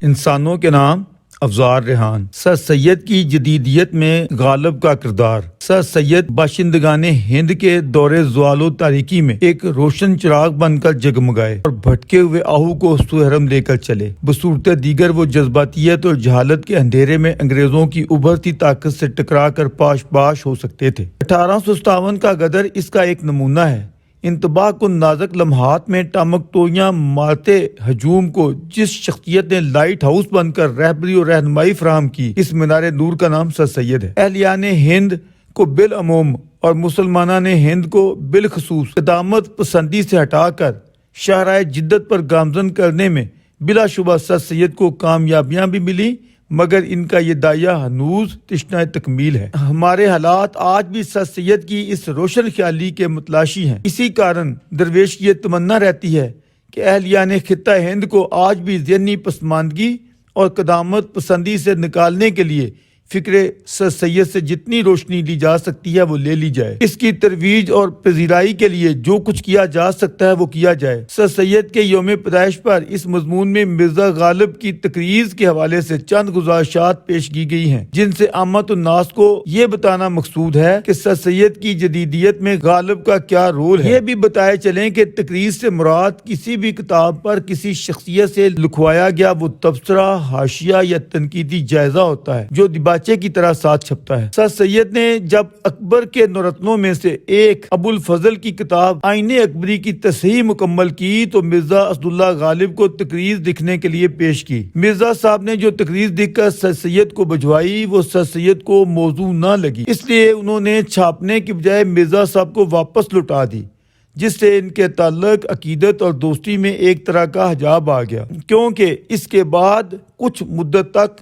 انسانوں کے نام افزار ریحان۔ سر سید کی جدیدیت میں غالب کا کردار۔ سر سید باشندگان ہند کے دور زوال و تاریکی میں ایک روشن چراغ بن کر جگمگائے اور بھٹکے ہوئے آہو کو سوہرم لے کر چلے۔ بصورت دیگر وہ جذباتیت اور جہالت کے اندھیرے میں انگریزوں کی ابھرتی طاقت سے ٹکرا کر پاش پاش ہو سکتے تھے۔ 1857 کا غدر اس کا ایک نمونہ ہے۔ انتباہ کن نازک لمحات میں ٹامکٹویاں مارتے ہجوم کو جس شخصیت نے لائٹ ہاؤس بن کر رہبری اور رہنمائی فراہم کی، اس مینار نور کا نام سر سید ہے۔ اہلیان ہند کو بالعموم اور مسلمانان ہند کو بالخصوص قدامت پسندی سے ہٹا کر شاہراہ جدت پر گامزن کرنے میں بلا شبہ سر سید کو کامیابیاں بھی ملی، مگر ان کا یہ دائیہ ہنوز تشنہ تکمیل ہے۔ ہمارے حالات آج بھی سر سید کی اس روشن خیالی کے متلاشی ہیں۔ اسی کارن درویش کی یہ تمنا رہتی ہے کہ اہلیان خطہ ہند کو آج بھی ذہنی پسماندگی اور قدامت پسندی سے نکالنے کے لیے فکر سر سید سے جتنی روشنی لی جا سکتی ہے وہ لے لی جائے۔ اس کی ترویج اور پذیرائی کے لیے جو کچھ کیا جا سکتا ہے وہ کیا جائے۔ سر سید کے یوم پیدائش پر اس مضمون میں مرزا غالب کی تقریر کے حوالے سے چند گزارشات پیش کی گئی ہیں، جن سے عامت الناس کو یہ بتانا مقصود ہے کہ سر سید کی جدیدیت میں غالب کا کیا رول ہے۔ یہ بھی بتائے چلیں کہ تقریر سے مراد کسی بھی کتاب پر کسی شخصیت سے لکھوایا گیا وہ تبصرہ، حاشیہ یا تنقیدی جائزہ ہوتا ہے جو بچے کی طرح ساتھ چھپتا ہے۔ سر سید نے جب اکبر کے نورتنوں میں سے ایک ابو الفضل کی کتاب آئین اکبری کی تصحیح مکمل کی تو مرزا اسداللہ غالب کو تقریر لکھنے کے لیے پیش کی۔ مرزا صاحب نے جو تقریر لکھ کر سر سید کو بھجوائی وہ سر سید کو موضوع نہ لگی، اس لیے انہوں نے چھاپنے کی بجائے مرزا صاحب کو واپس لوٹا دی، جس سے ان کے تعلق عقیدت اور دوستی میں ایک طرح کا حجاب آ گیا، کیونکہ اس کے بعد کچھ مدت تک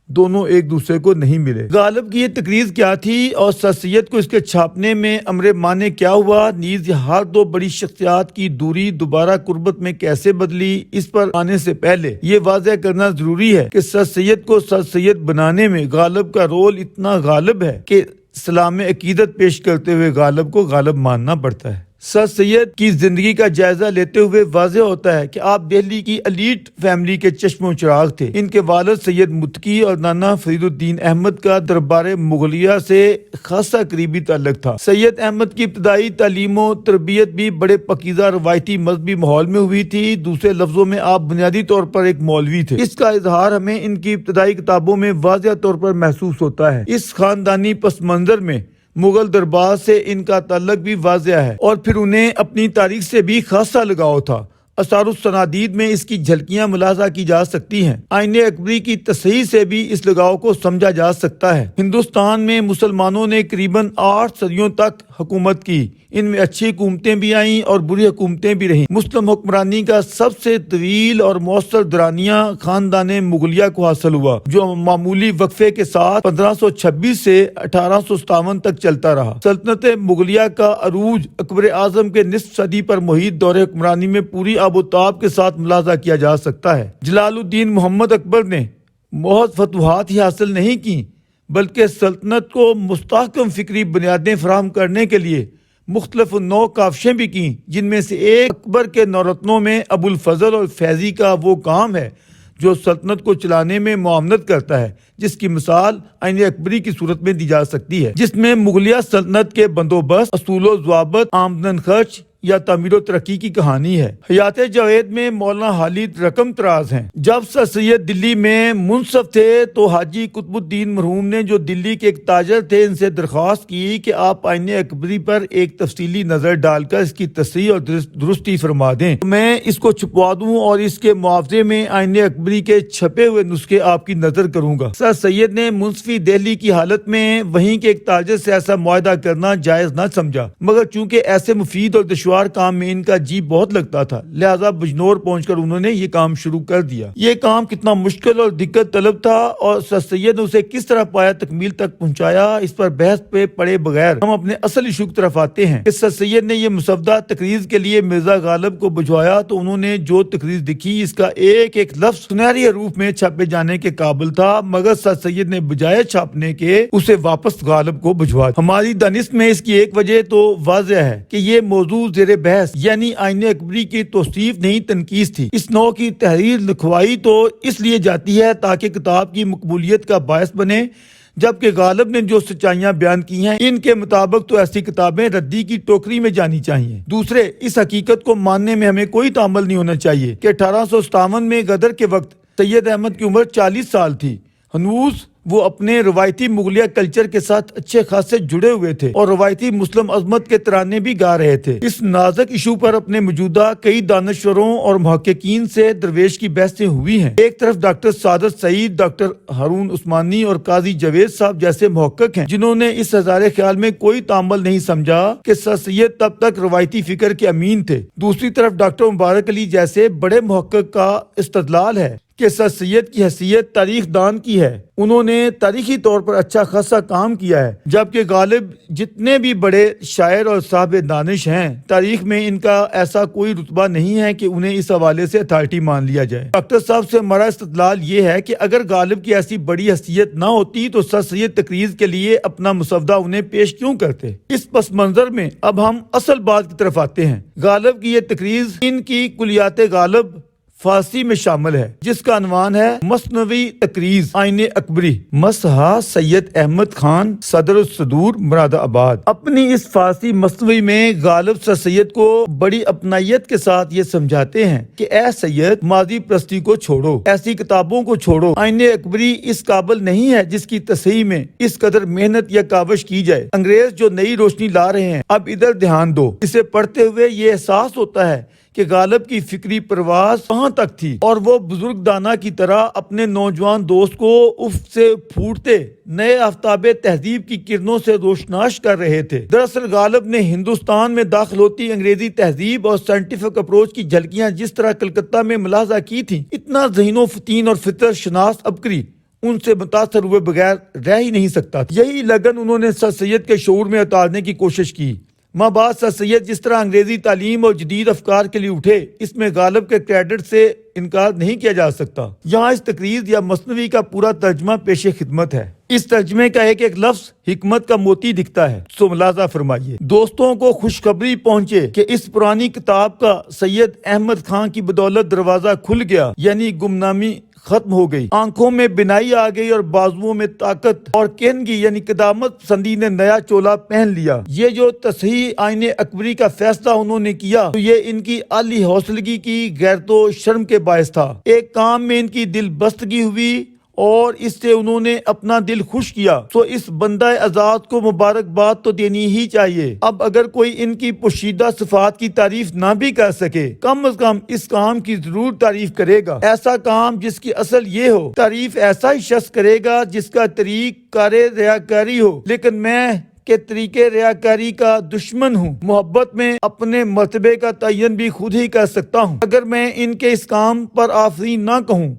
دونوں ایک دوسرے کو نہیں ملے۔ غالب کی یہ تقریر کیا تھی اور سر سید کو اس کے چھاپنے میں امر مانے کیا ہوا، نیز ہر دو بڑی شخصیات کی دوری دوبارہ قربت میں کیسے بدلی، اس پر آنے سے پہلے یہ واضح کرنا ضروری ہے کہ سر سید کو سر سید بنانے میں غالب کا رول اتنا غالب ہے کہ سلام عقیدت پیش کرتے ہوئے غالب کو غالب ماننا پڑتا ہے۔ سر سید کی زندگی کا جائزہ لیتے ہوئے واضح ہوتا ہے کہ آپ دہلی کی ایلیٹ فیملی کے چشم و چراغ تھے۔ ان کے والد سید متقی اور نانا فرید الدین احمد کا دربار مغلیہ سے خاصا قریبی تعلق تھا۔ سید احمد کی ابتدائی تعلیم و تربیت بھی بڑے پاکیزہ روایتی مذہبی ماحول میں ہوئی تھی۔ دوسرے لفظوں میں آپ بنیادی طور پر ایک مولوی تھے۔ اس کا اظہار ہمیں ان کی ابتدائی کتابوں میں واضح طور پر محسوس ہوتا ہے۔ اس خاندانی پس منظر میں مغل دربار سے ان کا تعلق بھی واضح ہے اور پھر انہیں اپنی تاریخ سے بھی خاصا لگاؤ تھا۔ آثار السنادید میں اس کی جھلکیاں ملاحظہ کی جا سکتی ہیں۔ آئین اکبری کی تصحیح سے بھی اس لگاؤ کو سمجھا جا سکتا ہے۔ ہندوستان میں مسلمانوں نے قریباً 8 صدیوں تک حکومت کی۔ ان میں اچھی حکومتیں بھی آئیں اور بری حکومتیں بھی رہیں۔ مسلم حکمرانی کا سب سے طویل اور مؤثر دورانیہ خاندان مغلیہ کو حاصل ہوا، جو معمولی وقفے کے ساتھ 1526 سے 1857 تک چلتا رہا۔ سلطنت مغلیہ کا عروج اکبر اعظم کے نصف صدی پر محیط دور حکمرانی میں پوری آب و تاب کے ساتھ ملاحظہ کیا جا سکتا ہے۔ جلال الدین محمد اکبر نے محض فتوحات ہی حاصل نہیں کی، بلکہ سلطنت کو مستحکم فکری بنیادیں فراہم کرنے کے لیے مختلف نوع کاوشیں بھی کیں، جن میں سے ایک اکبر کے نورتنوں میں ابو الفضل اور فیضی کا وہ کام ہے جو سلطنت کو چلانے میں معاونت کرتا ہے، جس کی مثال آئین اکبری کی صورت میں دی جا سکتی ہے، جس میں مغلیہ سلطنت کے بندوبست، اصول و ضوابط، آمدن خرچ یا تعمیر و ترقی کی کہانی ہے۔ حیات جاوید میں مولانا حالد رقم طراز ہیں۔ جب سر سید دلی میں منصف تھے تو حاجی قطب الدین مرحوم نے، جو دلی کے ایک تاجر تھے، ان سے درخواست کی کہ آپ آئین اکبری پر ایک تفصیلی نظر ڈال کر اس کی تصحیح اور درستی فرما دیں، میں اس کو چھپوا دوں اور اس کے معاوضے میں آئین اکبری کے چھپے ہوئے نسخے آپ کی نظر کروں گا۔ سر سید نے منصفی دہلی کی حالت میں وہیں کے ایک تاجر سے ایسا معاہدہ کرنا جائز نہ سمجھا، مگر چونکہ ایسے مفید اور دشوار کام میں ان کا جی بہت لگتا تھا، لہذا بجنور پہنچ کر انہوں نے یہ کام شروع کر دیا۔ یہ کام کتنا مشکل اور دقت طلب تھا اور سر سید نے اسے کس طرح پایا تکمیل تک پہنچایا، اس پر بحث پہ پڑے بغیر ہم اپنے اصل ایشو کی طرف آتے ہیں کہ سر سید نے یہ مسودہ تقریر کے لیے مرزا غالب کو بھجوایا تو انہوں نے جو تقریر لکھی اس کا ایک ایک لفظ سنہری حروف میں چھاپے جانے کے قابل تھا، مگر سر سید نے بجائے چھاپنے کے اسے واپس غالب کو بھجوا دیا۔ ہماری دانست میں اس کی ایک وجہ تو واضح ہے کہ یہ موضوع زیر بحث یعنی آئین اکبری کی توصیف نہیں تنقید تھی۔ اس نوع کی تحریر لکھوائی تو اس لیے جاتی ہے تاکہ کتاب کی مقبولیت کا باعث بنے، جبکہ غالب نے جو سچائیاں بیان کی ہیں ان کے مطابق تو ایسی کتابیں ردی کی ٹوکری میں جانی چاہیے۔ دوسرے، اس حقیقت کو ماننے میں ہمیں کوئی تعامل نہیں ہونا چاہیے کہ 1857 میں غدر کے وقت سید احمد کی عمر 40 سال تھی۔ ہنوز وہ اپنے روایتی مغلیہ کلچر کے ساتھ اچھے خاصے جڑے ہوئے تھے اور روایتی مسلم عظمت کے ترانے بھی گا رہے تھے۔ اس نازک ایشو پر اپنے موجودہ کئی دانشوروں اور محققین سے درویش کی بحثیں ہوئی ہیں۔ ایک طرف ڈاکٹر سعادت سعید، ڈاکٹر ہارون عثمانی اور قاضی جاوید صاحب جیسے محقق ہیں جنہوں نے اس ہزار خیال میں کوئی تعامل نہیں سمجھا کہ سر سید تب تک روایتی فکر کے امین تھے۔ دوسری طرف ڈاکٹر مبارک علی جیسے بڑے محقق کا استدلال ہے کہ سر سید کی حیثیت تاریخ دان کی ہے، انہوں نے تاریخی طور پر اچھا خاصا کام کیا ہے، جبکہ غالب جتنے بھی بڑے شاعر اور صاحب دانش ہیں تاریخ میں ان کا ایسا کوئی رتبہ نہیں ہے کہ انہیں اس حوالے سے اتھارٹی مان لیا جائے۔ ڈاکٹر صاحب سے ہمارا استدلال یہ ہے کہ اگر غالب کی ایسی بڑی حیثیت نہ ہوتی تو سر سید تقریر کے لیے اپنا مسودہ انہیں پیش کیوں کرتے؟ اس پس منظر میں اب ہم اصل بات کی طرف آتے ہیں۔ غالب کی یہ تقریر ان کی کلیات غالب فارسی میں شامل ہے، جس کا عنوان ہے مثنوی تقریر آئین اکبری، مصحح سید احمد خان صدر الصدور مراد آباد۔ اپنی اس فارسی مثنوی میں غالب سر سید کو بڑی اپنائیت کے ساتھ یہ سمجھاتے ہیں کہ اے سید، ماضی پرستی کو چھوڑو، ایسی کتابوں کو چھوڑو، آئین اکبری اس قابل نہیں ہے جس کی تصحیح میں اس قدر محنت یا کاوش کی جائے۔ انگریز جو نئی روشنی لا رہے ہیں اب ادھر دھیان دو۔ اسے پڑھتے ہوئے یہ احساس ہوتا ہے کہ غالب کی فکری پرواز کہاں تک تھی اور وہ بزرگ دانا کی طرح اپنے نوجوان دوست کو افق سے پھوٹتے نئے آفتاب تہذیب کی کرنوں سے روشناس کر رہے تھے۔ دراصل غالب نے ہندوستان میں داخل ہوتی انگریزی تہذیب اور سائنٹیفک اپروچ کی جھلکیاں جس طرح کلکتہ میں ملاحظہ کی تھیں، اتنا ذہین و فطین اور فطرت شناس عبقری ان سے متاثر ہوئے بغیر رہ ہی نہیں سکتا تھا۔ یہی لگن انہوں نے سر سید کے شعور میں اتارنے کی کوشش کی۔ ماں باپ سر سید جس طرح انگریزی تعلیم اور جدید افکار کے لیے اٹھے، اس میں غالب کے کریڈٹ سے انکار نہیں کیا جا سکتا۔ یہاں اس تقریر یا مثنوی کا پورا ترجمہ پیش خدمت ہے۔ اس ترجمے کا ایک ایک لفظ حکمت کا موتی دکھتا ہے، سو ملاحظہ فرمائیے۔ دوستوں کو خوشخبری پہنچے کہ اس پرانی کتاب کا سید احمد خان کی بدولت دروازہ کھل گیا، یعنی گمنامی ختم ہو گئی، آنکھوں میں بینائی آ گئی اور بازوؤں میں طاقت اور کینگی یعنی قدامت پسندی نے نیا چولا پہن لیا۔ یہ جو تصحیح آئین اکبری کا فیصلہ انہوں نے کیا تو یہ ان کی عالی حوصلگی کی غیرت و شرم کے باعث تھا۔ ایک کام میں ان کی دل بستگی ہوئی اور اس سے انہوں نے اپنا دل خوش کیا، تو اس بندہ آزاد کو مبارکباد تو دینی ہی چاہیے۔ اب اگر کوئی ان کی پوشیدہ صفات کی تعریف نہ بھی کر سکے، کم از کم اس کام کی ضرور تعریف کرے گا۔ ایسا کام جس کی اصل یہ ہو، تعریف ایسا ہی شخص کرے گا جس کا طریق کار ریاکاری ہو۔ لیکن میں کہ طریقے ریاکاری کا دشمن ہوں، محبت میں اپنے مرتبے کا تعین بھی خود ہی کر سکتا ہوں۔ اگر میں ان کے اس کام پر آفرین نہ کہوں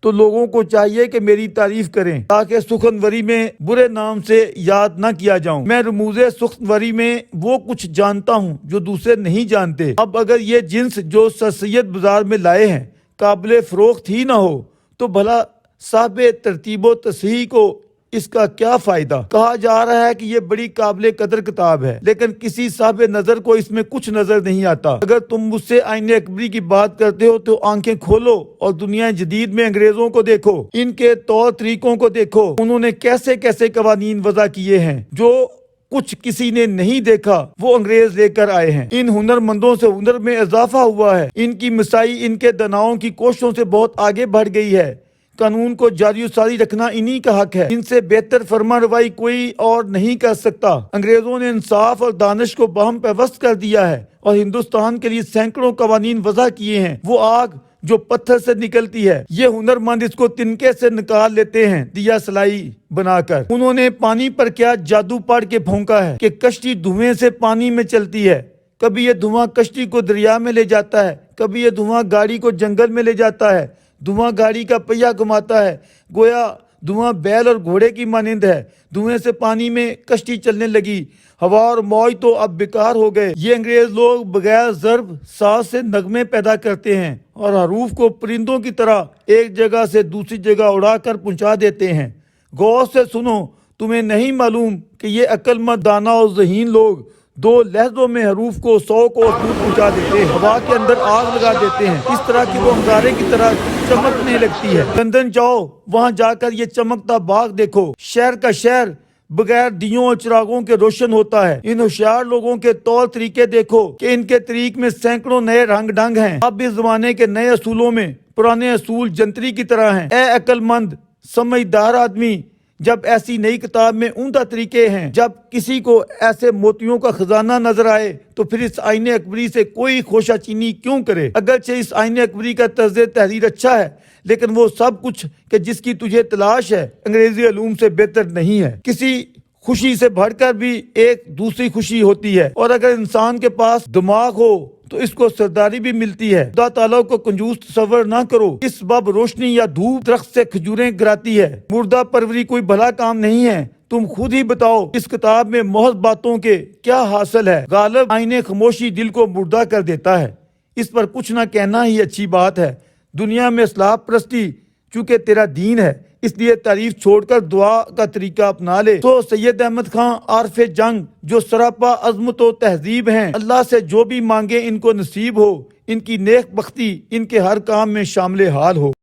تو لوگوں کو چاہیے کہ میری تعریف کریں تاکہ سخنوری میں برے نام سے یاد نہ کیا جاؤں۔ میں رموز سخنوری میں وہ کچھ جانتا ہوں جو دوسرے نہیں جانتے۔ اب اگر یہ جنس جو سر سید بازار میں لائے ہیں قابل فروخت ہی نہ ہو تو بھلا صاحب ترتیب و تصحیح کو اس کا کیا فائدہ؟ کہا جا رہا ہے کہ یہ بڑی قابل قدر کتاب ہے، لیکن کسی صاحب نظر کو اس میں کچھ نظر نہیں آتا۔ اگر تم مجھ سے آئین اکبری کی بات کرتے ہو تو آنکھیں کھولو اور دنیا جدید میں انگریزوں کو دیکھو، ان کے طور طریقوں کو دیکھو، انہوں نے کیسے کیسے قوانین وضع کیے ہیں جو کچھ کسی نے نہیں دیکھا، وہ انگریز لے کر آئے ہیں۔ ان ہنر مندوں سے ہنر میں اضافہ ہوا ہے، ان کی مسائی ان کے دناؤں کی کوششوں سے بہت آگے بڑھ گئی ہے۔ قانون کو جاری و ساری رکھنا انہی کا حق ہے، ان سے بہتر فرما روائی کوئی اور نہیں کر سکتا۔ انگریزوں نے انصاف اور دانش کو باہم پیوست کر دیا ہے اور ہندوستان کے لیے سینکڑوں قوانین وضع کیے ہیں۔ وہ آگ جو پتھر سے نکلتی ہے، یہ ہنر مند اس کو تنکے سے نکال لیتے ہیں دیا سلائی بنا کر۔ انہوں نے پانی پر کیا جادو پاڑ کے پھونکا ہے کہ کشتی دھوئیں سے پانی میں چلتی ہے۔ کبھی یہ دھواں کشتی کو دریا میں لے جاتا ہے، کبھی یہ دھواں گاڑی کو جنگل میں لے جاتا ہے۔ دھواں گاڑی کا پہیہ گھماتا ہے، گویا دھواں بیل اور گھوڑے کی مانند ہے۔ دھوئیں سے پانی میں کشتی چلنے لگی، ہوا اور موج تو اب بیکار ہو گئے۔ یہ انگریز لوگ بغیر ضرب ساز سے نغمے پیدا کرتے ہیں اور حروف کو پرندوں کی طرح ایک جگہ سے دوسری جگہ اڑا کر پہنچا دیتے ہیں۔ غور سے سنو، تمہیں نہیں معلوم کہ یہ عقل مند دانا اور ذہین لوگ دو لہجوں میں حروف کو 100 کو دور پہنچا دیتے ہیں، ہوا کے اندر آگ لگا دیتے ہیں، اس طرح کی وہ انگارے کی طرح چمکنے لگتی ہے۔ لندن جاؤ، وہاں جا کر یہ چمکتا باغ دیکھو، شہر کا شہر بغیر دیوں اور چراغوں کے روشن ہوتا ہے۔ ان ہوشیار لوگوں کے طور طریقے دیکھو کہ ان کے طریق میں سینکڑوں نئے رنگ ڈھنگ ہیں۔ اب اس زمانے کے نئے اصولوں میں پرانے اصول جنتری کی طرح ہیں۔ اے عقل مند سمجھدار آدمی، جب ایسی نئی کتاب میں عمدہ طریقے ہیں، جب کسی کو ایسے موتیوں کا خزانہ نظر آئے تو پھر اس آئین اکبری سے کوئی خوشہ چینی کیوں کرے؟ اگرچہ اس آئین اکبری کا طرز تحریر اچھا ہے، لیکن وہ سب کچھ کہ جس کی تجھے تلاش ہے انگریزی علوم سے بہتر نہیں ہے۔ کسی خوشی سے بڑھ کر بھی ایک دوسری خوشی ہوتی ہے، اور اگر انسان کے پاس دماغ ہو تو اس کو سرداری بھی ملتی ہے۔ خدا تعالیٰ کو کنجوس تصور نہ کرو، اس باب روشنی یا دھوپ درخت سے کھجوریں گراتی ہے۔ مردہ پروری کوئی بھلا کام نہیں ہے۔ تم خود ہی بتاؤ اس کتاب میں محض باتوں کے کیا حاصل ہے؟ غالب آئین خاموشی دل کو مردہ کر دیتا ہے، اس پر کچھ نہ کہنا ہی اچھی بات ہے۔ دنیا میں اصلاح پرستی چونکہ تیرا دین ہے، اس لیے تعریف چھوڑ کر دعا کا طریقہ اپنا لے۔ تو سید احمد خان عارف جنگ جو سراپا عظمت و تہذیب ہیں، اللہ سے جو بھی مانگے ان کو نصیب ہو، ان کی نیک بختی ان کے ہر کام میں شامل حال ہو۔